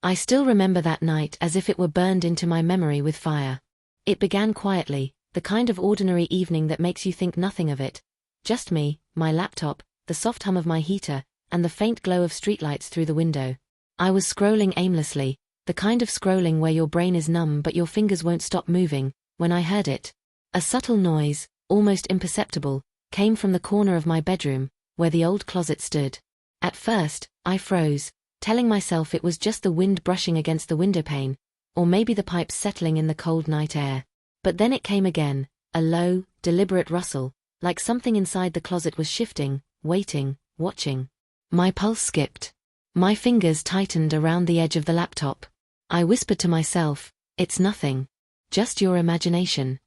I still remember that night as if it were burned into my memory with fire. It began quietly, the kind of ordinary evening that makes you think nothing of it. Just me, my laptop, the soft hum of my heater, and the faint glow of streetlights through the window. I was scrolling aimlessly, the kind of scrolling where your brain is numb but your fingers won't stop moving, when I heard it. A subtle noise, almost imperceptible, came from the corner of my bedroom, where the old closet stood. At first, I froze, telling myself it was just the wind brushing against the windowpane, or maybe the pipes settling in the cold night air. But then it came again, a low, deliberate rustle, like something inside the closet was shifting, waiting, watching. My pulse skipped. My fingers tightened around the edge of the laptop. I whispered to myself, "It's nothing. Just your imagination."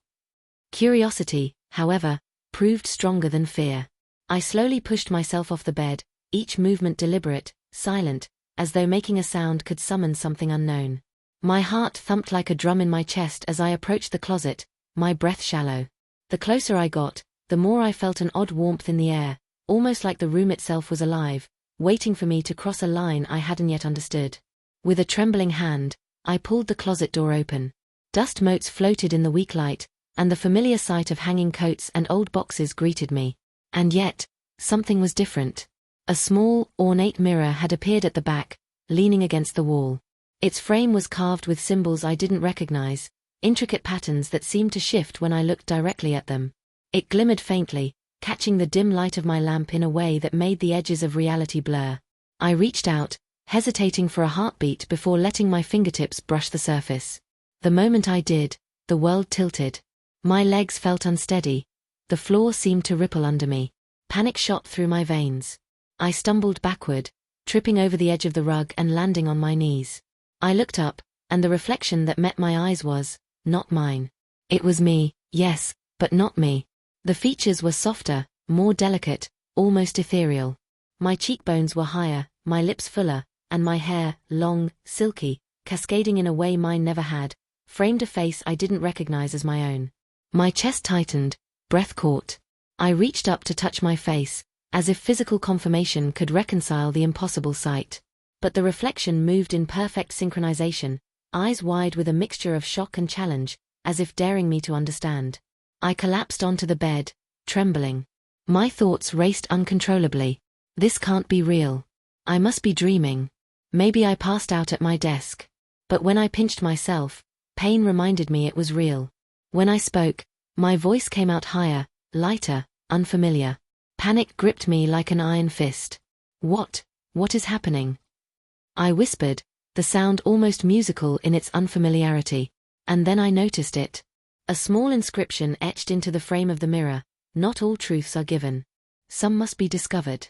Curiosity, however, proved stronger than fear. I slowly pushed myself off the bed, each movement deliberate, silent, as though making a sound could summon something unknown. My heart thumped like a drum in my chest as I approached the closet, my breath shallow. The closer I got, the more I felt an odd warmth in the air, almost like the room itself was alive, waiting for me to cross a line I hadn't yet understood. With a trembling hand, I pulled the closet door open. Dust motes floated in the weak light, and the familiar sight of hanging coats and old boxes greeted me. And yet, something was different. A small, ornate mirror had appeared at the back, leaning against the wall. Its frame was carved with symbols I didn't recognize, intricate patterns that seemed to shift when I looked directly at them. It glimmered faintly, catching the dim light of my lamp in a way that made the edges of reality blur. I reached out, hesitating for a heartbeat before letting my fingertips brush the surface. The moment I did, the world tilted. My legs felt unsteady. The floor seemed to ripple under me. Panic shot through my veins. I stumbled backward, tripping over the edge of the rug and landing on my knees. I looked up, and the reflection that met my eyes was, not mine. It was me, yes, but not me. The features were softer, more delicate, almost ethereal. My cheekbones were higher, my lips fuller, and my hair, long, silky, cascading in a way mine never had, framed a face I didn't recognize as my own. My chest tightened, breath caught. I reached up to touch my face, as if physical confirmation could reconcile the impossible sight. But the reflection moved in perfect synchronization, eyes wide with a mixture of shock and challenge, as if daring me to understand. I collapsed onto the bed, trembling. My thoughts raced uncontrollably. This can't be real. I must be dreaming. Maybe I passed out at my desk. But when I pinched myself, pain reminded me it was real. When I spoke, my voice came out higher, lighter, unfamiliar. Panic gripped me like an iron fist. What is happening? I whispered, the sound almost musical in its unfamiliarity, and then I noticed it. A small inscription etched into the frame of the mirror, "Not all truths are given. Some must be discovered."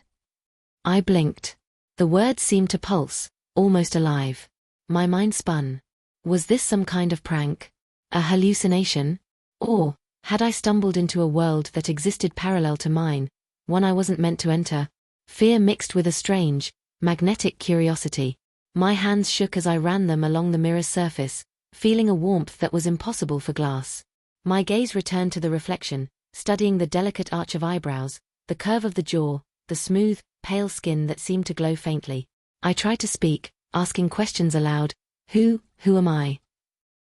I blinked. The words seemed to pulse, almost alive. My mind spun. Was this some kind of prank? A hallucination? Or had I stumbled into a world that existed parallel to mine, one I wasn't meant to enter? Fear mixed with a strange, magnetic curiosity. My hands shook as I ran them along the mirror's surface, feeling a warmth that was impossible for glass. My gaze returned to the reflection, studying the delicate arch of eyebrows, the curve of the jaw, the smooth, pale skin that seemed to glow faintly. I tried to speak, asking questions aloud. Who am I?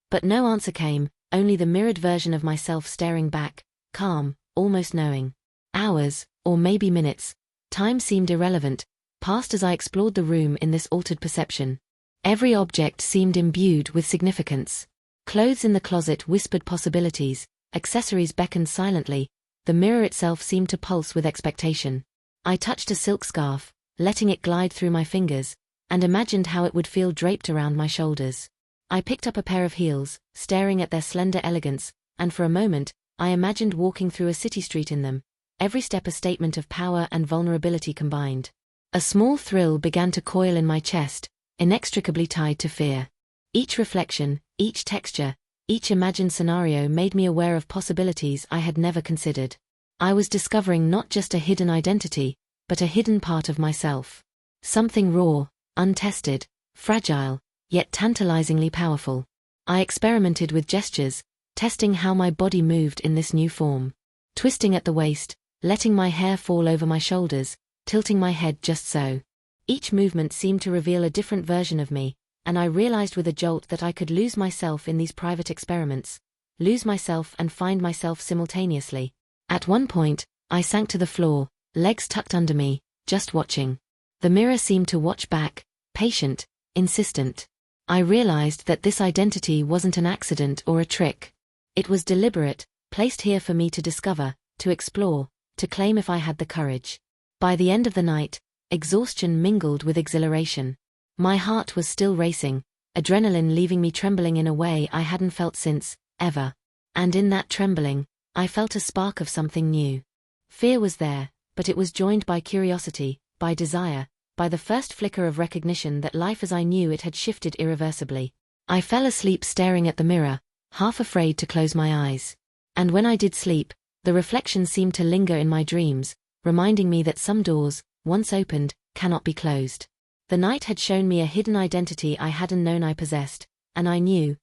But no answer came, only the mirrored version of myself staring back, calm, almost knowing. Hours, or maybe minutes, time seemed irrelevant, passed as I explored the room in this altered perception. Every object seemed imbued with significance. Clothes in the closet whispered possibilities, accessories beckoned silently, the mirror itself seemed to pulse with expectation. I touched a silk scarf, letting it glide through my fingers, and imagined how it would feel draped around my shoulders. I picked up a pair of heels, staring at their slender elegance, and for a moment, I imagined walking through a city street in them, every step a statement of power and vulnerability combined. A small thrill began to coil in my chest, inextricably tied to fear. Each reflection, each texture, each imagined scenario made me aware of possibilities I had never considered. I was discovering not just a hidden identity, but a hidden part of myself. Something raw, untested, fragile, yet tantalizingly powerful. I experimented with gestures, testing how my body moved in this new form. Twisting at the waist, letting my hair fall over my shoulders, tilting my head just so. Each movement seemed to reveal a different version of me, and I realized with a jolt that I could lose myself in these private experiments, lose myself and find myself simultaneously. At one point, I sank to the floor, legs tucked under me, just watching. The mirror seemed to watch back, patient, insistent. I realized that this identity wasn't an accident or a trick. It was deliberate, placed here for me to discover, to explore, to claim if I had the courage. By the end of the night, exhaustion mingled with exhilaration. My heart was still racing, adrenaline leaving me trembling in a way I hadn't felt since, ever. And in that trembling, I felt a spark of something new. Fear was there, but it was joined by curiosity, by desire, by the first flicker of recognition that life as I knew it had shifted irreversibly. I fell asleep staring at the mirror, half afraid to close my eyes. And when I did sleep, the reflection seemed to linger in my dreams, reminding me that some doors, once opened, cannot be closed. The night had shown me a hidden identity I hadn't known I possessed, and I knew,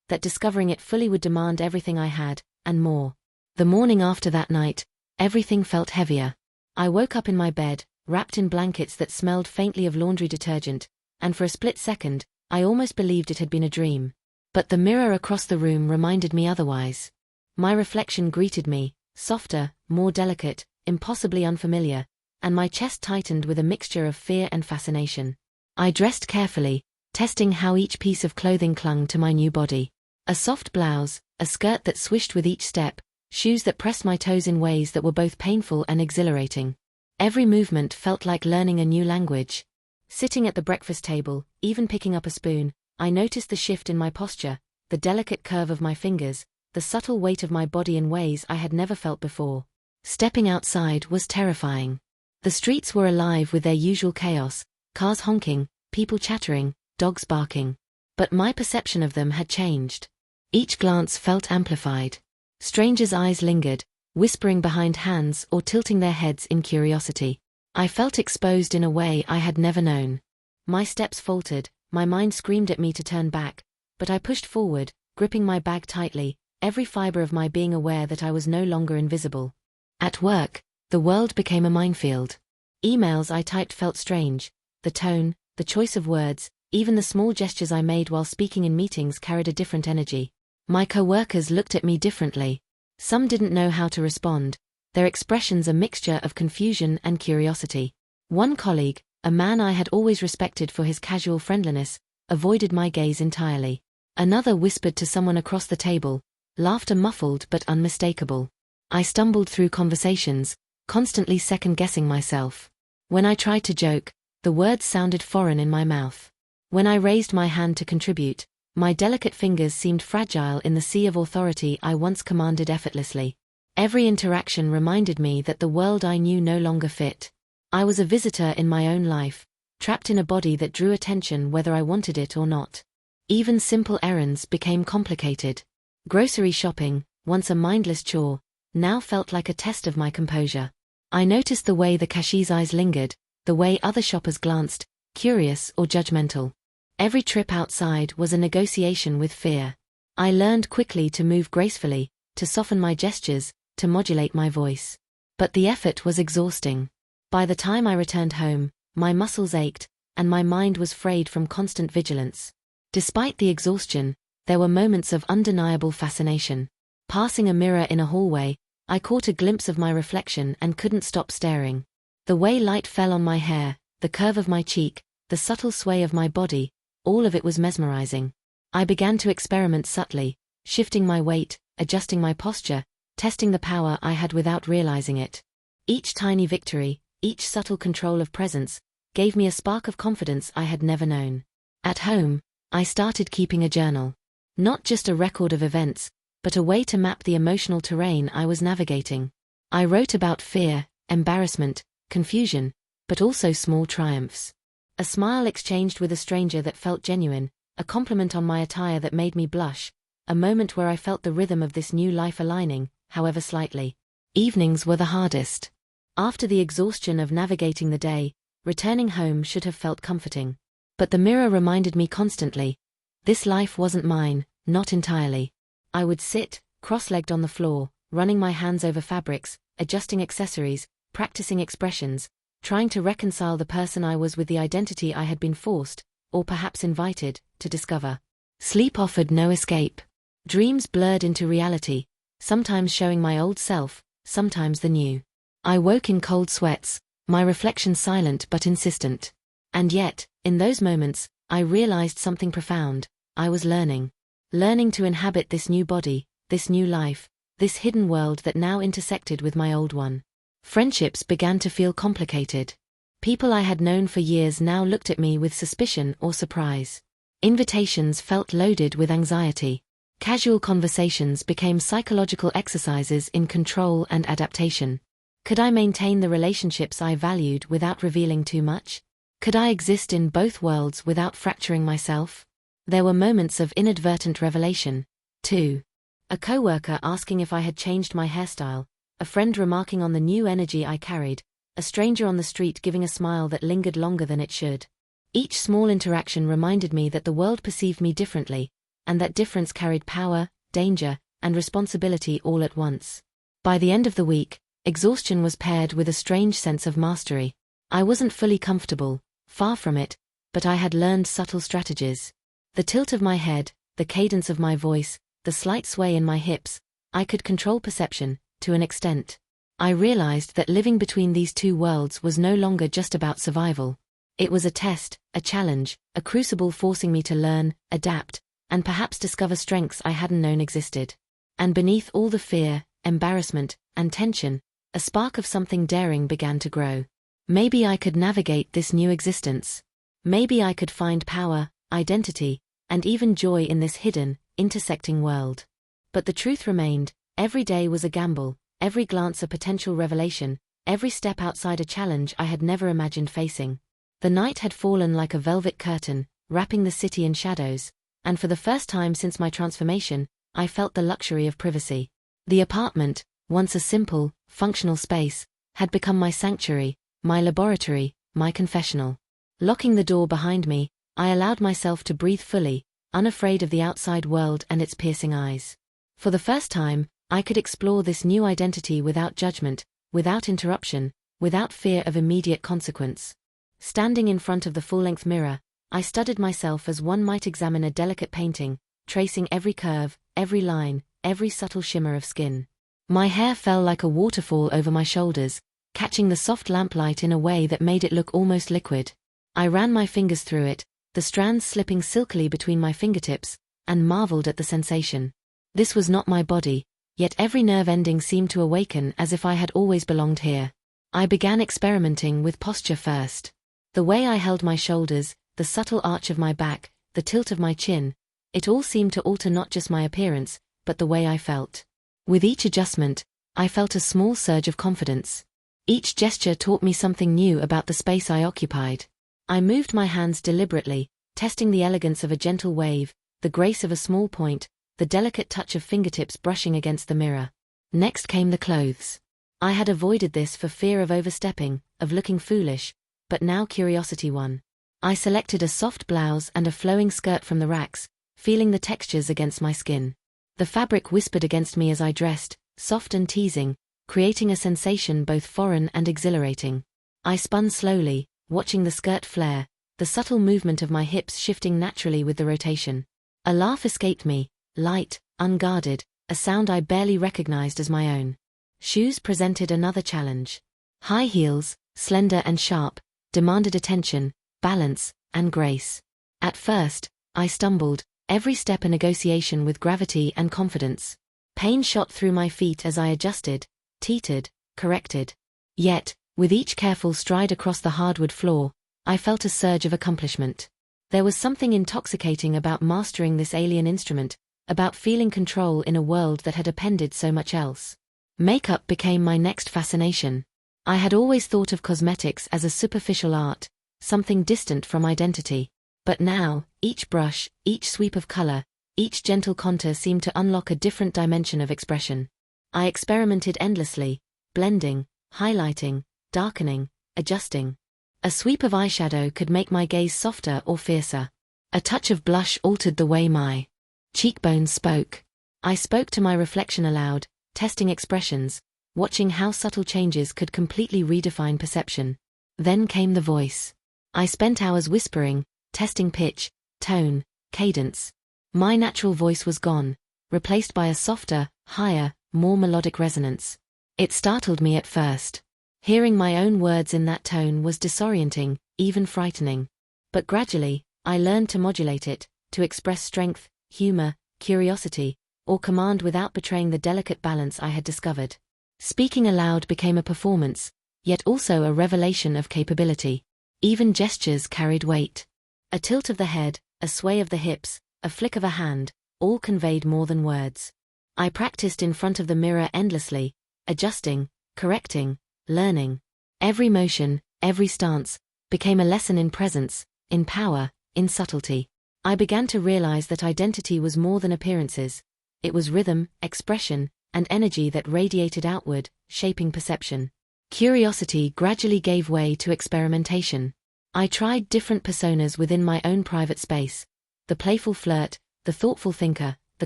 that discovering it fully would demand everything I had, and more. The morning after that night, everything felt heavier. I woke up in my bed, wrapped in blankets that smelled faintly of laundry detergent, and for a split second, I almost believed it had been a dream. But the mirror across the room reminded me otherwise. My reflection greeted me, softer, more delicate, impossibly unfamiliar, and my chest tightened with a mixture of fear and fascination. I dressed carefully, testing how each piece of clothing clung to my new body. A soft blouse, a skirt that swished with each step, shoes that pressed my toes in ways that were both painful and exhilarating. Every movement felt like learning a new language. Sitting at the breakfast table, even picking up a spoon, I noticed the shift in my posture, the delicate curve of my fingers, the subtle weight of my body in ways I had never felt before. Stepping outside was terrifying. The streets were alive with their usual chaos, cars honking, people chattering, dogs barking. But my perception of them had changed. Each glance felt amplified. Strangers' eyes lingered, whispering behind hands or tilting their heads in curiosity. I felt exposed in a way I had never known. My steps faltered, my mind screamed at me to turn back, but I pushed forward, gripping my bag tightly, every fiber of my being aware that I was no longer invisible. At work, the world became a minefield. Emails I typed felt strange. The tone, the choice of words, even the small gestures I made while speaking in meetings carried a different energy. My co-workers looked at me differently. Some didn't know how to respond, their expressions a mixture of confusion and curiosity. One colleague, a man I had always respected for his casual friendliness, avoided my gaze entirely. Another whispered to someone across the table, laughter muffled but unmistakable. I stumbled through conversations, constantly second-guessing myself. When I tried to joke, the words sounded foreign in my mouth. When I raised my hand to contribute, my delicate fingers seemed fragile in the sea of authority I once commanded effortlessly. Every interaction reminded me that the world I knew no longer fit. I was a visitor in my own life, trapped in a body that drew attention whether I wanted it or not. Even simple errands became complicated. Grocery shopping, once a mindless chore, now felt like a test of my composure. I noticed the way the cashier's eyes lingered, the way other shoppers glanced, curious or judgmental. Every trip outside was a negotiation with fear. I learned quickly to move gracefully, to soften my gestures, to modulate my voice. But the effort was exhausting. By the time I returned home, my muscles ached, and my mind was frayed from constant vigilance. Despite the exhaustion, there were moments of undeniable fascination. Passing a mirror in a hallway, I caught a glimpse of my reflection and couldn't stop staring. The way light fell on my hair, the curve of my cheek, the subtle sway of my body, all of it was mesmerizing. I began to experiment subtly, shifting my weight, adjusting my posture, testing the power I had without realizing it. Each tiny victory, each subtle control of presence, gave me a spark of confidence I had never known. At home, I started keeping a journal. Not just a record of events, but a way to map the emotional terrain I was navigating. I wrote about fear, embarrassment, confusion, but also small triumphs. A smile exchanged with a stranger that felt genuine, a compliment on my attire that made me blush, a moment where I felt the rhythm of this new life aligning, however slightly. Evenings were the hardest. After the exhaustion of navigating the day, returning home should have felt comforting. But the mirror reminded me constantly, this life wasn't mine, not entirely. I would sit, cross-legged on the floor, running my hands over fabrics, adjusting accessories, practicing expressions, trying to reconcile the person I was with the identity I had been forced, or perhaps invited, to discover. Sleep offered no escape. Dreams blurred into reality, sometimes showing my old self, sometimes the new. I woke in cold sweats, my reflection silent but insistent. And yet, in those moments, I realized something profound. I was learning. Learning to inhabit this new body, this new life, this hidden world that now intersected with my old one. Friendships began to feel complicated. People I had known for years now looked at me with suspicion or surprise. Invitations felt loaded with anxiety. Casual conversations became psychological exercises in control and adaptation. Could I maintain the relationships I valued without revealing too much? Could I exist in both worlds without fracturing myself? There were moments of inadvertent revelation, too. A coworker asking if I had changed my hairstyle, a friend remarking on the new energy I carried, a stranger on the street giving a smile that lingered longer than it should. Each small interaction reminded me that the world perceived me differently, and that difference carried power, danger, and responsibility all at once. By the end of the week, exhaustion was paired with a strange sense of mastery. I wasn't fully comfortable, far from it, but I had learned subtle strategies. The tilt of my head, the cadence of my voice, the slight sway in my hips, I could control perception, to an extent. I realized that living between these two worlds was no longer just about survival. It was a test, a challenge, a crucible forcing me to learn, adapt, and perhaps discover strengths I hadn't known existed. And beneath all the fear, embarrassment, and tension, a spark of something daring began to grow. Maybe I could navigate this new existence. Maybe I could find power, identity, and even joy in this hidden, intersecting world. But the truth remained, every day was a gamble, every glance a potential revelation, every step outside a challenge I had never imagined facing. The night had fallen like a velvet curtain, wrapping the city in shadows, and for the first time since my transformation, I felt the luxury of privacy. The apartment, once a simple, functional space, had become my sanctuary, my laboratory, my confessional. Locking the door behind me, I allowed myself to breathe fully, unafraid of the outside world and its piercing eyes. For the first time, I could explore this new identity without judgment, without interruption, without fear of immediate consequence. Standing in front of the full-length mirror, I studied myself as one might examine a delicate painting, tracing every curve, every line, every subtle shimmer of skin. My hair fell like a waterfall over my shoulders, catching the soft lamplight in a way that made it look almost liquid. I ran my fingers through it, the strands slipping silkily between my fingertips, and marveled at the sensation. This was not my body, yet every nerve ending seemed to awaken as if I had always belonged here. I began experimenting with posture first. The way I held my shoulders, the subtle arch of my back, the tilt of my chin, it all seemed to alter not just my appearance, but the way I felt. With each adjustment, I felt a small surge of confidence. Each gesture taught me something new about the space I occupied. I moved my hands deliberately, testing the elegance of a gentle wave, the grace of a small point, the delicate touch of fingertips brushing against the mirror. Next came the clothes. I had avoided this for fear of overstepping, of looking foolish, but now curiosity won. I selected a soft blouse and a flowing skirt from the racks, feeling the textures against my skin. The fabric whispered against me as I dressed, soft and teasing, creating a sensation both foreign and exhilarating. I spun slowly, watching the skirt flare, the subtle movement of my hips shifting naturally with the rotation. A laugh escaped me, light, unguarded, a sound I barely recognized as my own. Shoes presented another challenge. High heels, slender and sharp, demanded attention, balance, and grace. At first, I stumbled, every step a negotiation with gravity and confidence. Pain shot through my feet as I adjusted, teetered, corrected. Yet, with each careful stride across the hardwood floor, I felt a surge of accomplishment. There was something intoxicating about mastering this alien instrument, about feeling control in a world that had appended so much else. Makeup became my next fascination. I had always thought of cosmetics as a superficial art, something distant from identity. But now, each brush, each sweep of color, each gentle contour seemed to unlock a different dimension of expression. I experimented endlessly, blending, highlighting, darkening, adjusting. A sweep of eyeshadow could make my gaze softer or fiercer. A touch of blush altered the way my cheekbones spoke. I spoke to my reflection aloud, testing expressions, watching how subtle changes could completely redefine perception. Then came the voice. I spent hours whispering, testing pitch, tone, cadence. My natural voice was gone, replaced by a softer, higher, more melodic resonance. It startled me at first. Hearing my own words in that tone was disorienting, even frightening. But gradually, I learned to modulate it, to express strength, humor, curiosity, or command without betraying the delicate balance I had discovered. Speaking aloud became a performance, yet also a revelation of capability. Even gestures carried weight. A tilt of the head, a sway of the hips, a flick of a hand, all conveyed more than words. I practiced in front of the mirror endlessly, adjusting, correcting, learning. Every motion, every stance, became a lesson in presence, in power, in subtlety. I began to realize that identity was more than appearances. It was rhythm, expression, and energy that radiated outward, shaping perception. Curiosity gradually gave way to experimentation. I tried different personas within my own private space. The playful flirt, the thoughtful thinker, the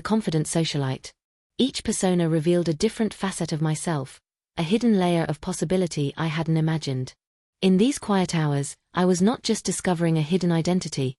confident socialite. Each persona revealed a different facet of myself, a hidden layer of possibility I hadn't imagined. In these quiet hours, I was not just discovering a hidden identity.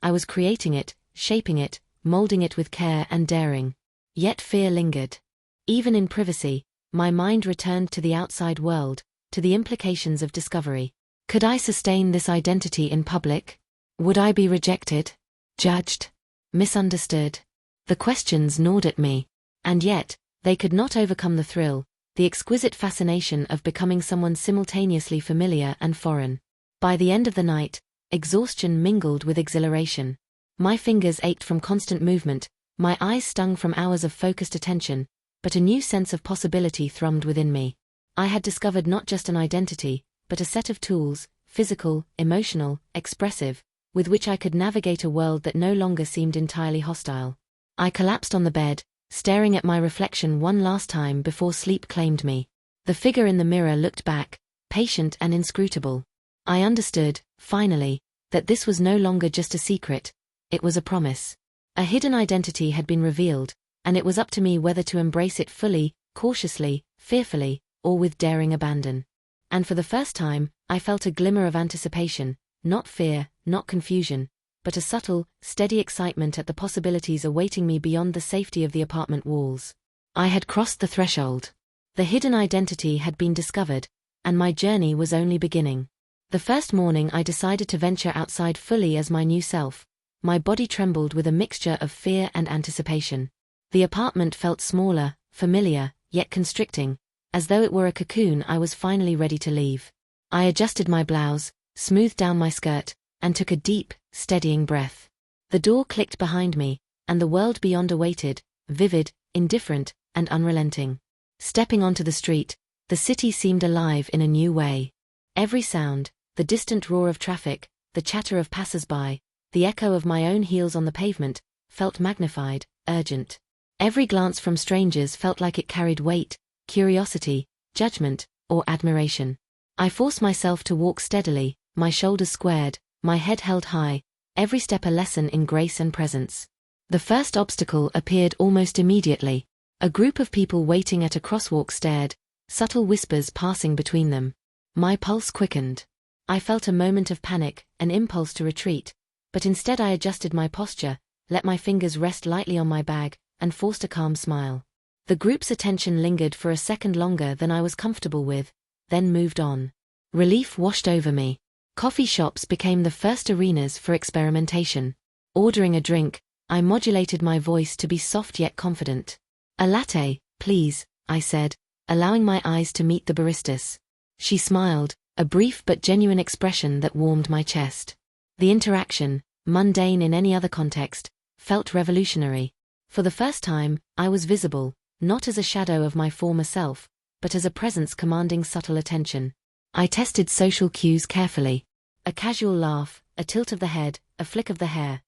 I was creating it, shaping it, molding it with care and daring. Yet fear lingered. Even in privacy, my mind returned to the outside world, to the implications of discovery. Could I sustain this identity in public? Would I be rejected? Judged? Misunderstood? The questions gnawed at me. And yet, they could not overcome the thrill, the exquisite fascination of becoming someone simultaneously familiar and foreign. By the end of the night, exhaustion mingled with exhilaration. My fingers ached from constant movement, my eyes stung from hours of focused attention, but a new sense of possibility thrummed within me. I had discovered not just an identity, but a set of tools, physical, emotional, expressive, with which I could navigate a world that no longer seemed entirely hostile. I collapsed on the bed, staring at my reflection one last time before sleep claimed me. The figure in the mirror looked back, patient and inscrutable. I understood, finally, that this was no longer just a secret, it was a promise. A hidden identity had been revealed, and it was up to me whether to embrace it fully, cautiously, fearfully, or with daring abandon. And for the first time, I felt a glimmer of anticipation, not fear, not confusion, but a subtle, steady excitement at the possibilities awaiting me beyond the safety of the apartment walls. I had crossed the threshold. The hidden identity had been discovered, and my journey was only beginning. The first morning I decided to venture outside fully as my new self. My body trembled with a mixture of fear and anticipation. The apartment felt smaller, familiar, yet constricting, as though it were a cocoon I was finally ready to leave. I adjusted my blouse, smoothed down my skirt, and took a deep, steadying breath. The door clicked behind me, and the world beyond awaited, vivid, indifferent, and unrelenting. Stepping onto the street, the city seemed alive in a new way. Every sound, the distant roar of traffic, the chatter of passers-by, the echo of my own heels on the pavement, felt magnified, urgent. Every glance from strangers felt like it carried weight, curiosity, judgment, or admiration. I forced myself to walk steadily, my shoulders squared, my head held high, every step a lesson in grace and presence. The first obstacle appeared almost immediately. A group of people waiting at a crosswalk stared, subtle whispers passing between them. My pulse quickened. I felt a moment of panic, an impulse to retreat, but instead I adjusted my posture, let my fingers rest lightly on my bag, and forced a calm smile. The group's attention lingered for a second longer than I was comfortable with, then moved on. Relief washed over me. Coffee shops became the first arenas for experimentation. Ordering a drink, I modulated my voice to be soft yet confident. "A latte, please," I said, allowing my eyes to meet the barista's. She smiled, a brief but genuine expression that warmed my chest. The interaction, mundane in any other context, felt revolutionary. For the first time, I was visible, not as a shadow of my former self, but as a presence commanding subtle attention. I tested social cues carefully. A casual laugh, a tilt of the head, a flick of the hair.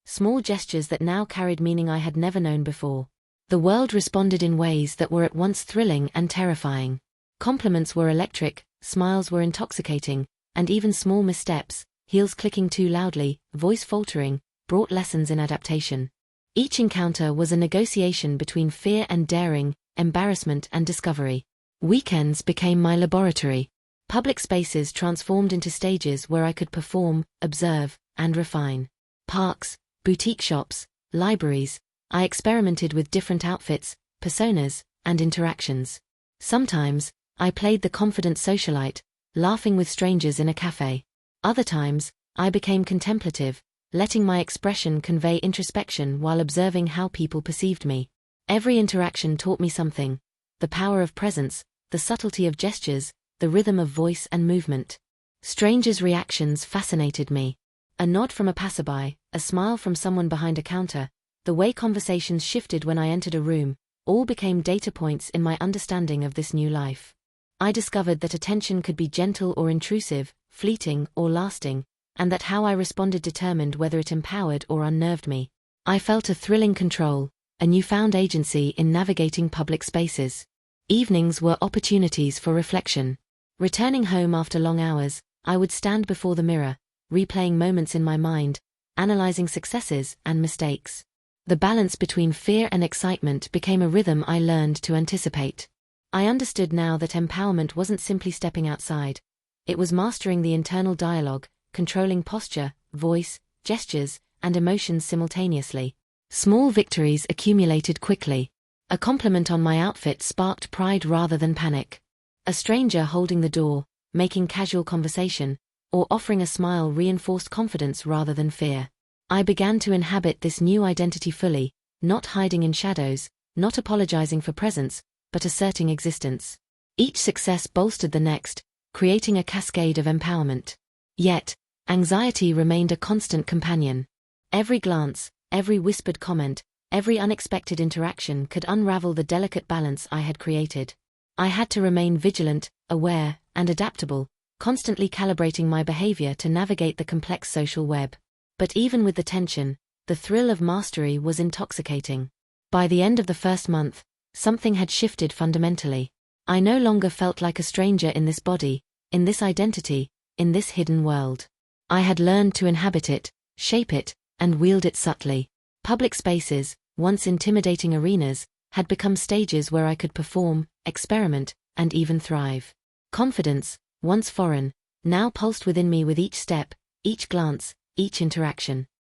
Small gestures that now carried meaning I had never known before. The world responded in ways that were at once thrilling and terrifying. Compliments were electric, smiles were intoxicating, and even small missteps, heels clicking too loudly, voice faltering, brought lessons in adaptation. Each encounter was a negotiation between fear and daring, embarrassment and discovery. Weekends became my laboratory. Public spaces transformed into stages where I could perform, observe, and refine. Parks, boutique shops, libraries, I experimented with different outfits, personas, and interactions. Sometimes, I played the confident socialite, laughing with strangers in a cafe. Other times, I became contemplative, letting my expression convey introspection while observing how people perceived me. Every interaction taught me something: the power of presence, the subtlety of gestures, the rhythm of voice and movement. Strangers' reactions fascinated me. A nod from a passerby, a smile from someone behind a counter, the way conversations shifted when I entered a room, all became data points in my understanding of this new life. I discovered that attention could be gentle or intrusive, fleeting or lasting, and that how I responded determined whether it empowered or unnerved me. I felt a thrilling control, a newfound agency in navigating public spaces. Evenings were opportunities for reflection. Returning home after long hours, I would stand before the mirror, replaying moments in my mind, analyzing successes and mistakes. The balance between fear and excitement became a rhythm I learned to anticipate. I understood now that empowerment wasn't simply stepping outside. It was mastering the internal dialogue, controlling posture, voice, gestures, and emotions simultaneously. Small victories accumulated quickly. A compliment on my outfit sparked pride rather than panic. A stranger holding the door, making casual conversation, or offering a smile reinforced confidence rather than fear. I began to inhabit this new identity fully, not hiding in shadows, not apologizing for presence, but asserting existence. Each success bolstered the next, creating a cascade of empowerment. Yet, anxiety remained a constant companion. Every glance, every whispered comment, every unexpected interaction could unravel the delicate balance I had created. I had to remain vigilant, aware, and adaptable, constantly calibrating my behavior to navigate the complex social web. But even with the tension, the thrill of mastery was intoxicating. By the end of the first month, something had shifted fundamentally. I no longer felt like a stranger in this body, in this identity, in this hidden world. I had learned to inhabit it, shape it, and wield it subtly. Public spaces, once intimidating arenas, had become stages where I could perform, experiment, and even thrive. Confidence, once foreign, now pulsed within me with each step, each glance, each interaction.